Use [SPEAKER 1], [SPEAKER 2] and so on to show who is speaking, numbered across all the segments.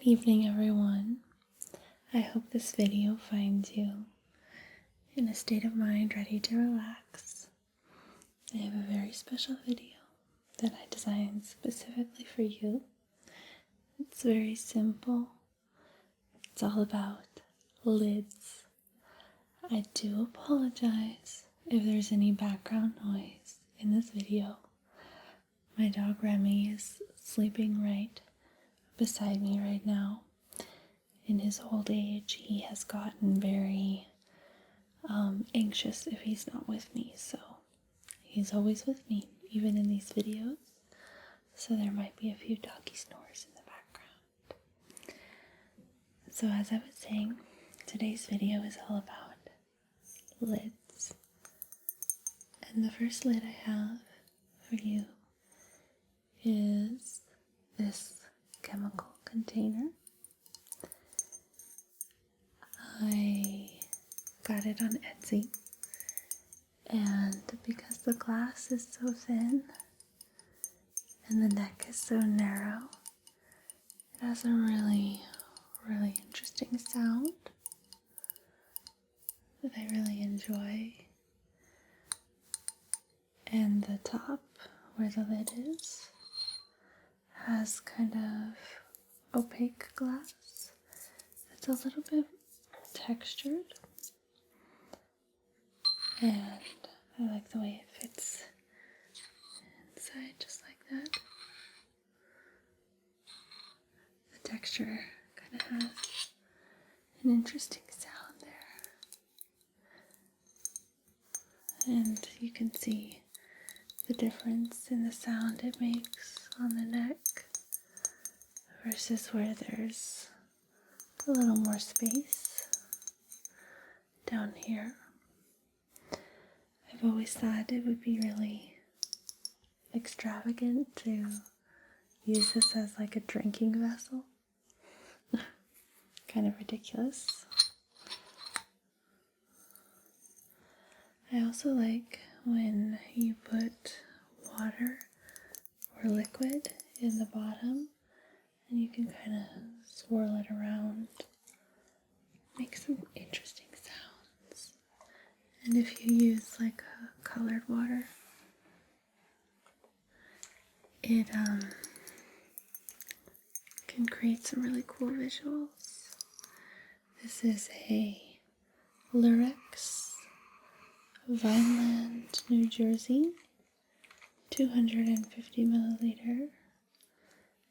[SPEAKER 1] evening, everyone. I hope this video finds you in a state of mind ready to relax. I have a very special video that I designed specifically for you. It's very simple. It's all about lids. I do apologize if there's any background noise in this video. My dog Remy is sleeping right beside me right now. In his old age, he has gotten very anxious if he's not with me, so he's always with me, even in these videos. So there might be a few doggy snores in the background. So as I was saying, today's video is all about lids. And the first lid I have for you is this chemical container. I got it on Etsy, and because the glass is so thin and the neck is so narrow, it has a really interesting sound that I really enjoy. And the top where the lid is has kind of opaque glass. It's a little bit textured, and I like the way it fits inside just like that. The texture kind of has an interesting sound there, and you can see the difference in the sound it makes on the neck versus where there's a little more space down here. I've always thought it would be really extravagant to use this as like a drinking vessel. Kind of ridiculous. I also like when you put water or liquid in the bottom and you can kind of swirl it around. Make some interesting sounds. And if you use like a colored water, it can create some really cool visuals. This is a Lyrics Vineland, New Jersey, 250 milliliter.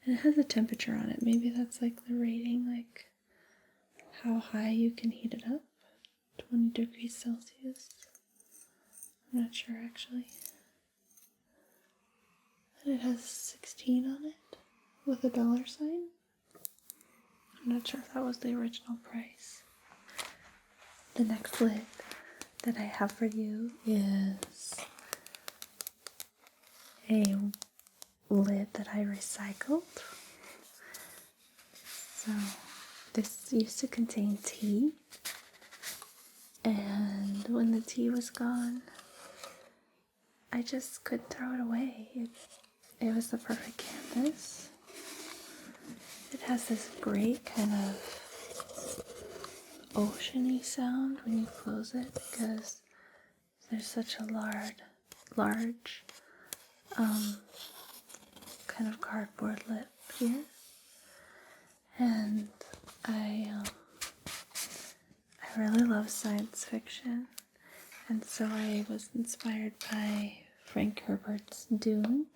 [SPEAKER 1] And it has a temperature on it. Maybe that's like the rating, like how high you can heat it up. 20 degrees Celsius. I'm not sure actually. And it has 16 on it with a dollar sign. I'm not sure if that was the original price. The next lid that I have for you is a lid that I recycled. So this used to contain tea, and when the tea was gone, I just couldn't throw it away. It was the perfect canvas. It has this great kind of oceany sound when you close it because there's such a large kind of cardboard lip here. And I really love science fiction, and so I was inspired by Frank Herbert's Dune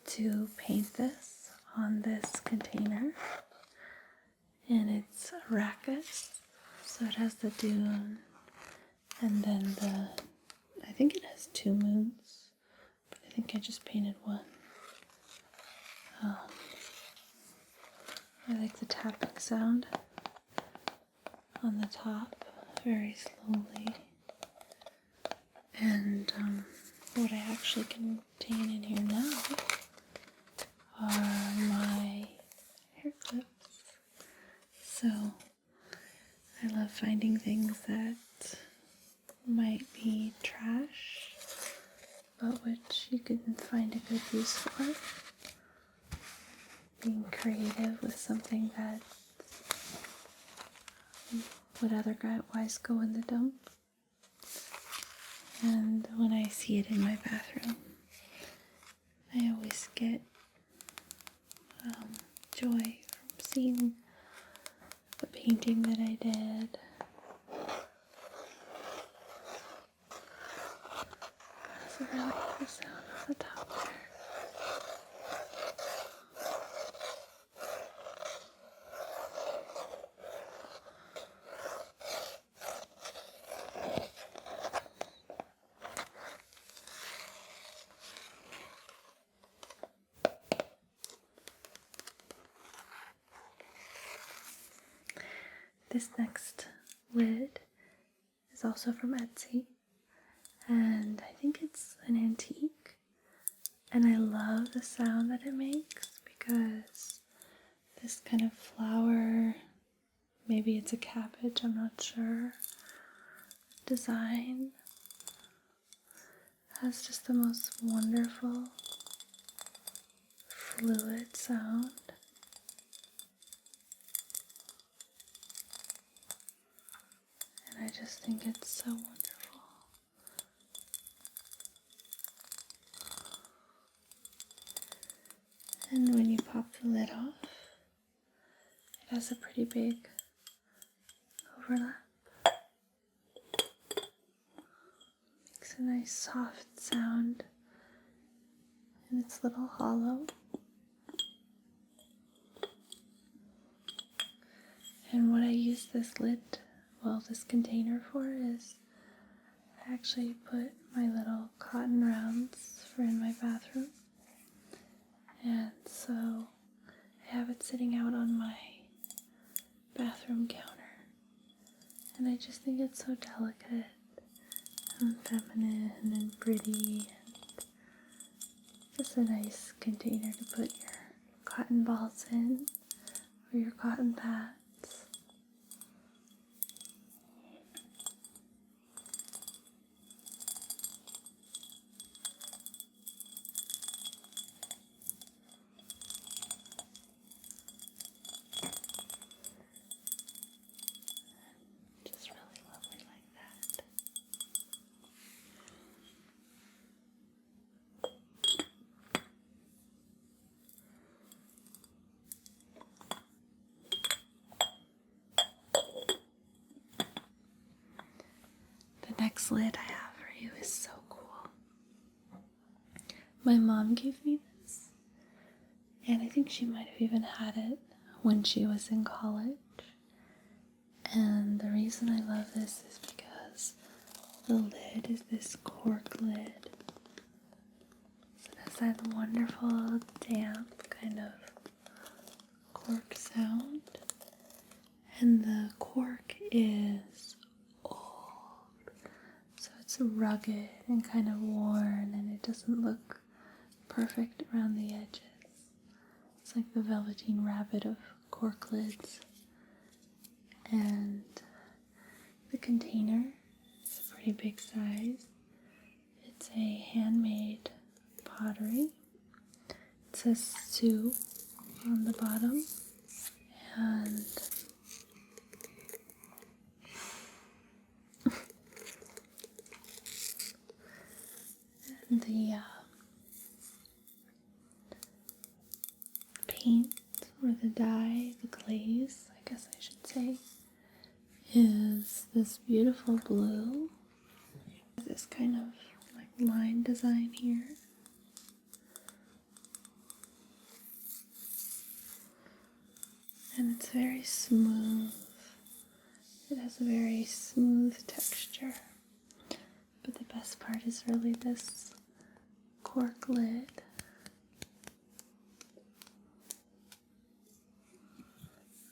[SPEAKER 1] to paint this on this container. And it's Arrakis, so it has the dune, and then I think it has 2 moons, but I think I just painted one. I like the tapping sound on the top, very slowly. And what I actually contain in here now are my hair clips. So I love finding things that might be trash, but which you can find a good use for. being creative with something that would otherwise go in the dump. And when I see it in my bathroom, I always get joy from seeing the painting that I did. That's a really cool sound on the top there. This next lid is also from Etsy, and I think it's an antique, and I love the sound that it makes because this kind of flower, maybe it's a cabbage, I'm not sure, design has just the most wonderful fluid sound. I just think it's so wonderful. And when you pop the lid off, it has a pretty big overlap. Makes a nice soft sound, and it's a little hollow. And what I use this this container for is I actually put my little cotton rounds for in my bathroom, and so I have it sitting out on my bathroom counter, and I just think it's so delicate and feminine and pretty, and just a nice container to put your cotton balls in or your cotton pads. The next lid I have for you is so cool. My mom gave me this, and I think she might have even had it when she was in college. And the reason I love this is because the lid is this cork lid. So it has that wonderful, damp kind of cork sound. And the cork is it's rugged and kind of worn, and it doesn't look perfect around the edges. It's like the Velveteen Rabbit of cork lids. And the container is a pretty big size. It's a handmade pottery. It says Sue on the bottom, and the paint or the dye, the glaze, I guess I should say, is this beautiful blue. This kind of like line design here. And it's very smooth. It has a very smooth texture. But the best part is really this cork lid.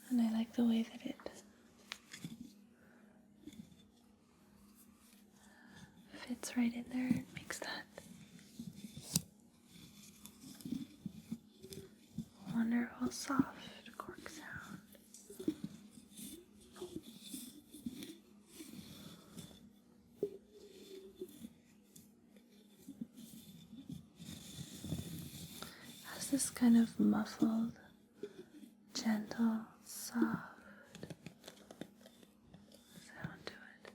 [SPEAKER 1] And I like the way that it fits right in there and makes that wonderful soft cork sound. Has this kind of muffled soft sound to it.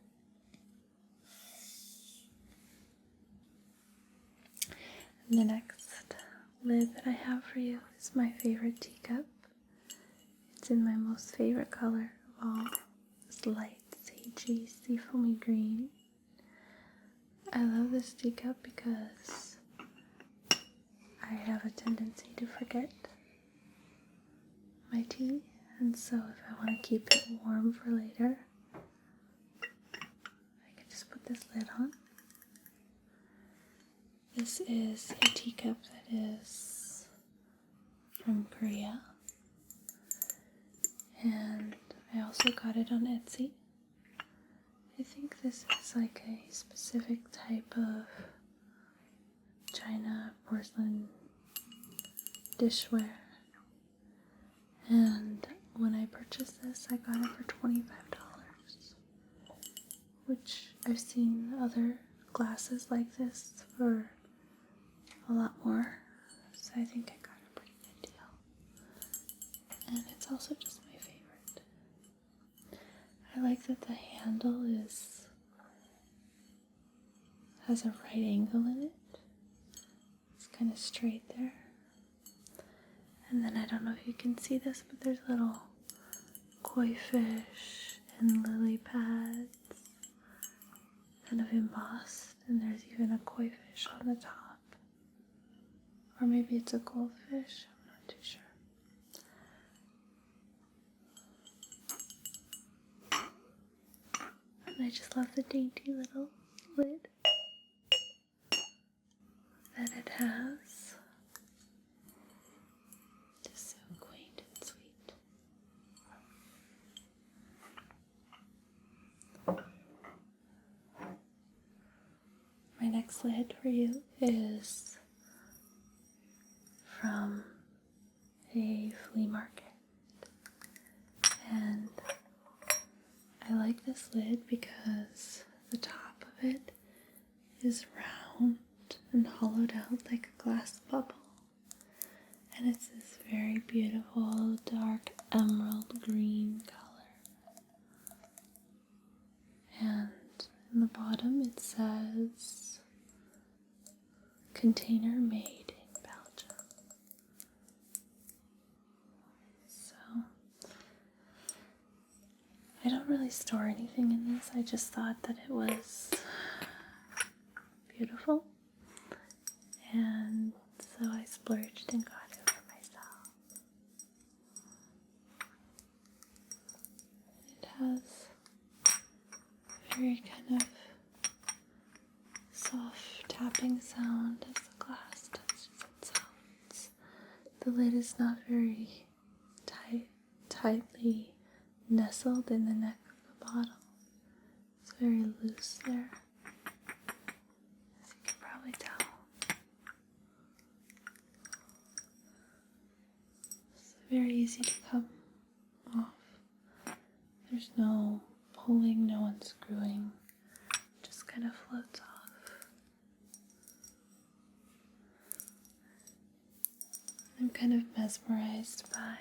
[SPEAKER 1] And the next lid that I have for you is my favorite teacup. It's in my most favorite color of all, this light sagey seafoamy green. I love this teacup because I have a tendency to forget my tea, and so if I want to keep it warm for later, I can just put this lid on. This is a teacup that is from Korea, and I also got it on Etsy. I think this is like a specific type of China porcelain dishware, and when I purchased this I got it for $25, which I've seen other glasses like this for a lot more, so I think I got a pretty good deal. And it's also just my favorite. I like that the handle has a right angle in it. It's kind of straight there. And then I don't know if you can see this, but there's little koi fish and lily pads kind of embossed, and there's even a koi fish on the top. Or maybe it's a goldfish, I'm not too sure. And I just love the dainty little lid that it has. Just so quaint and sweet. My next lid for you is from a flea market, and I like this lid because the top of it is round and hollowed out like a glass bubble, and it's this very beautiful dark emerald green color, and in the bottom it says container made in Belgium. So I don't really store anything in this. I just thought that it was beautiful, and so I splurged and got it for myself. It has a very kind of soft tapping sound as the glass touches itself. The lid is not very tightly nestled in the neck of the bottle. It's very loose there, as you can probably tell. It's very easy to come off. There's no pulling, no unscrewing. It just kind of floats off. I'm kind of mesmerized by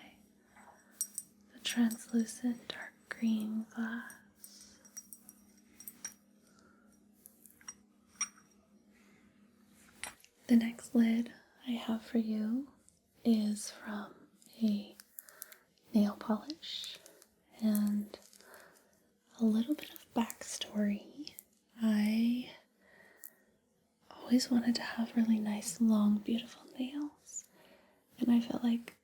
[SPEAKER 1] the translucent dark green glass. The next lid I have for you is from a nail polish, and a little bit of backstory. I always wanted to have really nice, long, beautiful nails, and I felt like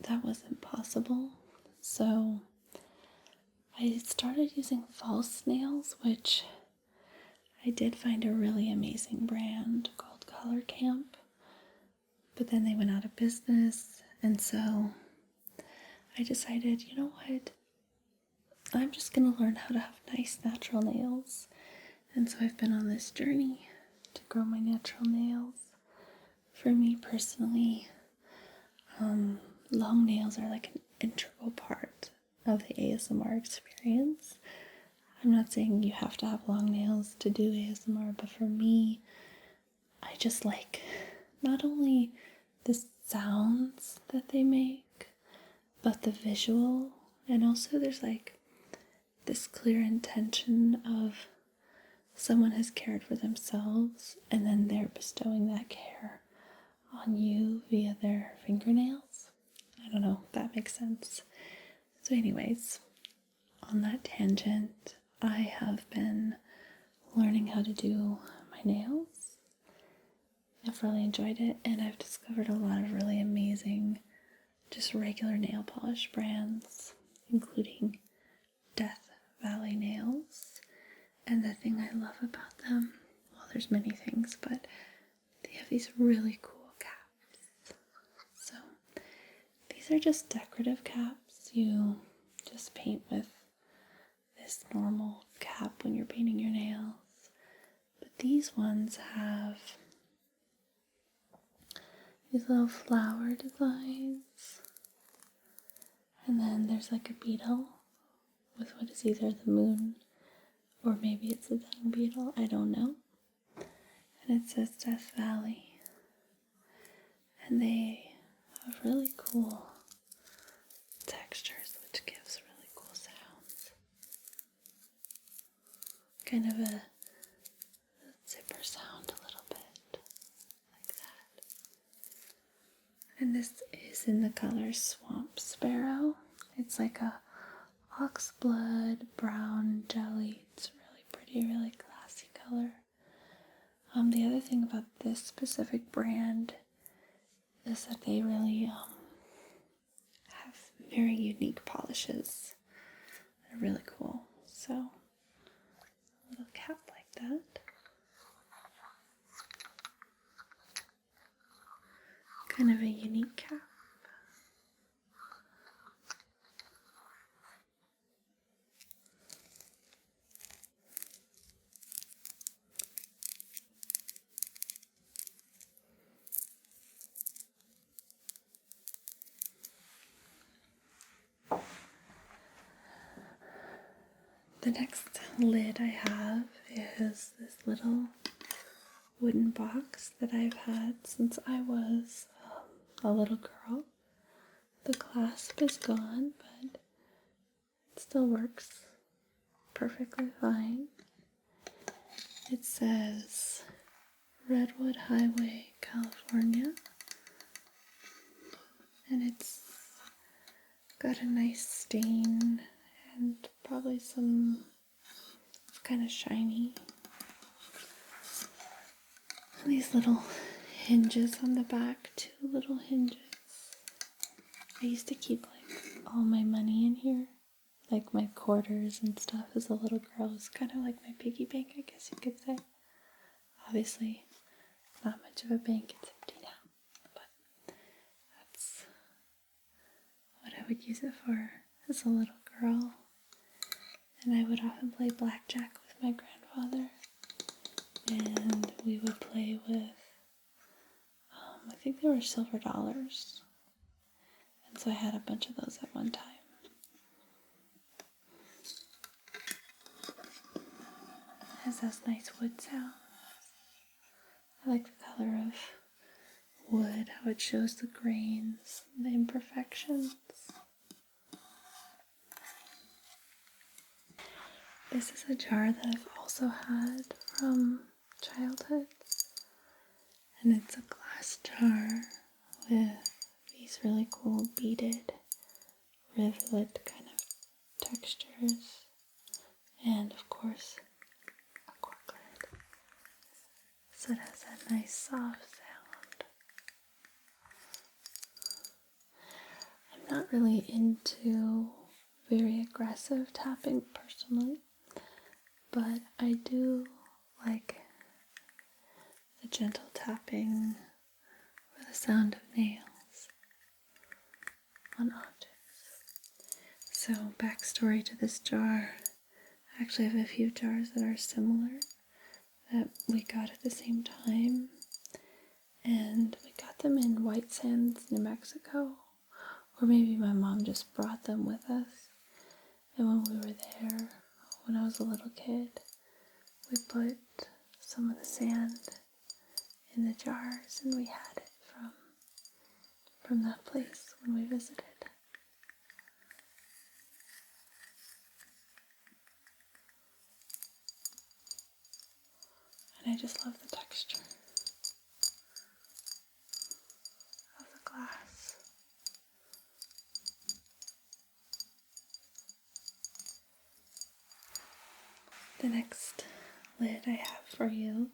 [SPEAKER 1] that wasn't possible. So I started using false nails, which I did find a really amazing brand called Color Camp, but then they went out of business, and so I decided, you know what, I'm just going to learn how to have nice natural nails. And so I've been on this journey to grow my natural nails. For me personally, long nails are like an integral part of the ASMR experience. I'm not saying you have to have long nails to do ASMR, but for me, I just like not only the sounds that they make, but the visual And also there's like this clear intention of someone has cared for themselves and then they're bestowing that care on you via their fingernails. I don't know if that makes sense. So anyways, on that tangent, I have been learning how to do my nails. I've really enjoyed it, and I've discovered a lot of really amazing just regular nail polish brands, including Death Valley Nails. And the thing I love about them, well, there's many things, but they have these really cool caps. So these are just decorative caps. You just paint with this normal cap when you're painting your nails. But these ones have these little flower designs. And then there's like a beetle with what is either the moon or maybe it's a dung beetle, I don't know. And it says Death Valley. And they have really cool textures, which gives really cool sounds. Kind of a zipper sound a little bit, like that. And this is in the color Swamp Sparrow. It's like a oxblood brown jelly. It's really pretty, really classy color. The other thing about this specific brand is that they really have very unique polishes. They're really cool. So, a little cap like that. Kind of a unique cap. The next lid I have is this little wooden box that I've had since I was a little girl. The clasp is gone, but it still works perfectly fine. It says Redwood Highway, California, and it's got a nice stain and probably some kind of shiny. And these little hinges on the back, 2 little hinges. I used to keep like all my money in here, like my quarters and stuff as a little girl. It's kind of like my piggy bank, I guess you could say. Obviously, not much of a bank, it's empty now, but that's what I would use it for as a little girl. And I would often play blackjack with my grandfather, and we would play with, I think they were silver dollars, and so I had a bunch of those at one time. It has those nice wood sounds. I like the color of wood, how it shows the grains, the imperfections. This is a jar that I've also had from childhood, and it's a glass jar with these really cool beaded rivulet kind of textures, and of course a cork lid, so it has that nice soft sound. I'm not really into very aggressive tapping personally, but I do like the gentle tapping or the sound of nails on objects. So, backstory to this jar, I actually have a few jars that are similar that we got at the same time, and we got them in White Sands, New Mexico, or maybe my mom just brought them with us. And when we were there, when I was a little kid, we put some of the sand in the jars, and we had it from that place when we visited. And I just love the texture of the glass. The next lid I have for you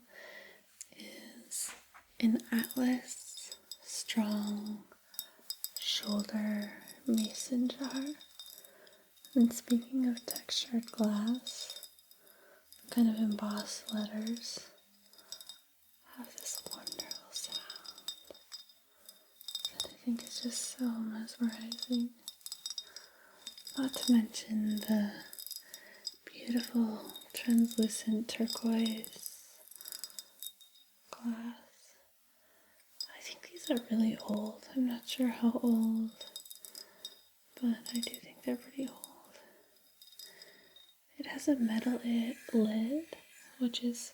[SPEAKER 1] is an Atlas strong shoulder mason jar. And speaking of textured glass, kind of embossed letters have this wonderful sound that I think is just so mesmerizing. Not to mention the beautiful translucent turquoise glass. I think these are really old. I'm not sure how old, but I do think they're pretty old. It has a metal lid, which is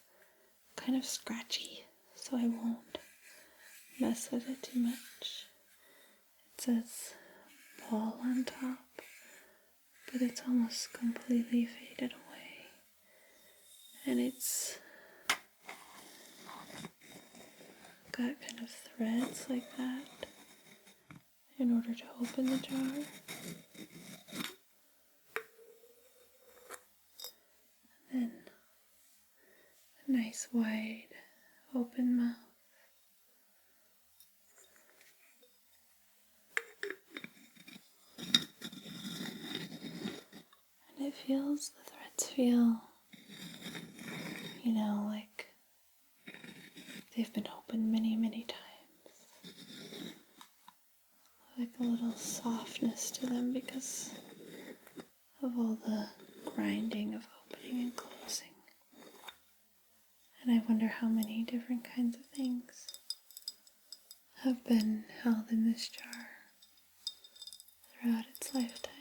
[SPEAKER 1] kind of scratchy, so I won't mess with it too much. It says ball on top, but it's almost completely faded away. And it's got kind of threads like that in order to open the jar. And then a nice wide open mouth. And the threads feel, like they've been opened many, many times. Like a little softness to them because of all the grinding of opening and closing. And I wonder how many different kinds of things have been held in this jar throughout its lifetime.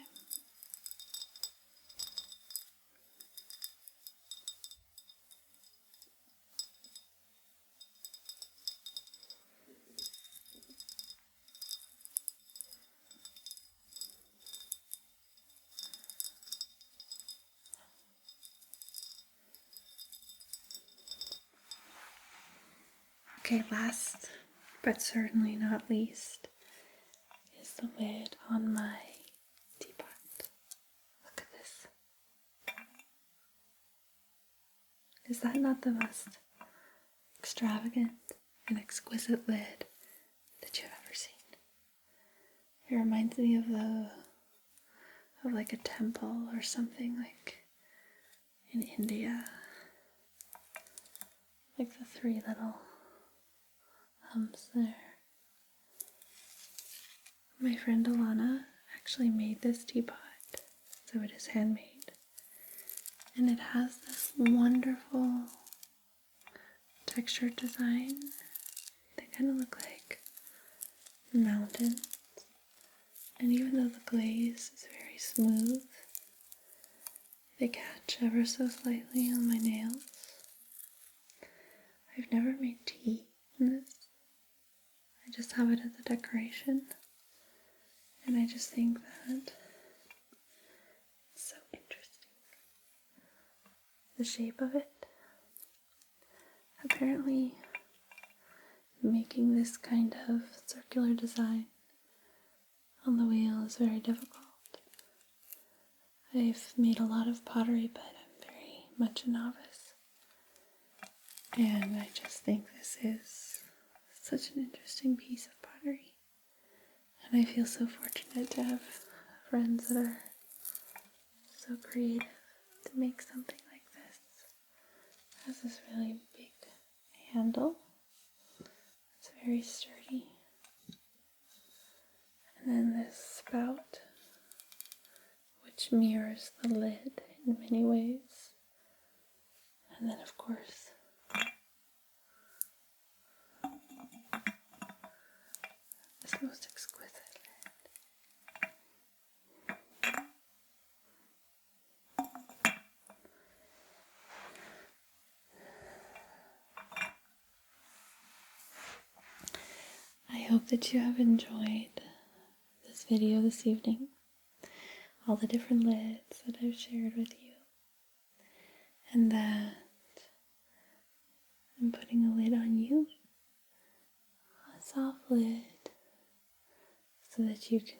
[SPEAKER 1] Okay, last but certainly not least is the lid on my teapot. Look at this. Is that not the most extravagant and exquisite lid that you've ever seen? It reminds me of like a temple or something, like in India. Like the three little humps there. My friend Alana actually made this teapot, so it is handmade. And it has this wonderful textured design. They kind of look like mountains. And even though the glaze is very smooth, they catch ever so slightly on my nails. I've never made tea in this. I just have it as a decoration. And I just think that it's so interesting. The shape of it. Apparently, making this kind of circular design on the wheel is very difficult. I've made a lot of pottery, but I'm very much a novice. And I just think this is such an interesting piece of pottery. And I feel so fortunate to have friends that are so creative to make something like this. It has this really big handle. It's very sturdy. And then this spout, which mirrors the lid in many ways. And then, of course, this most exquisite lid. I hope that you have enjoyed this video this evening, all the different lids that I've shared with you, and that I'm putting a lid on you, a soft lid, so that you can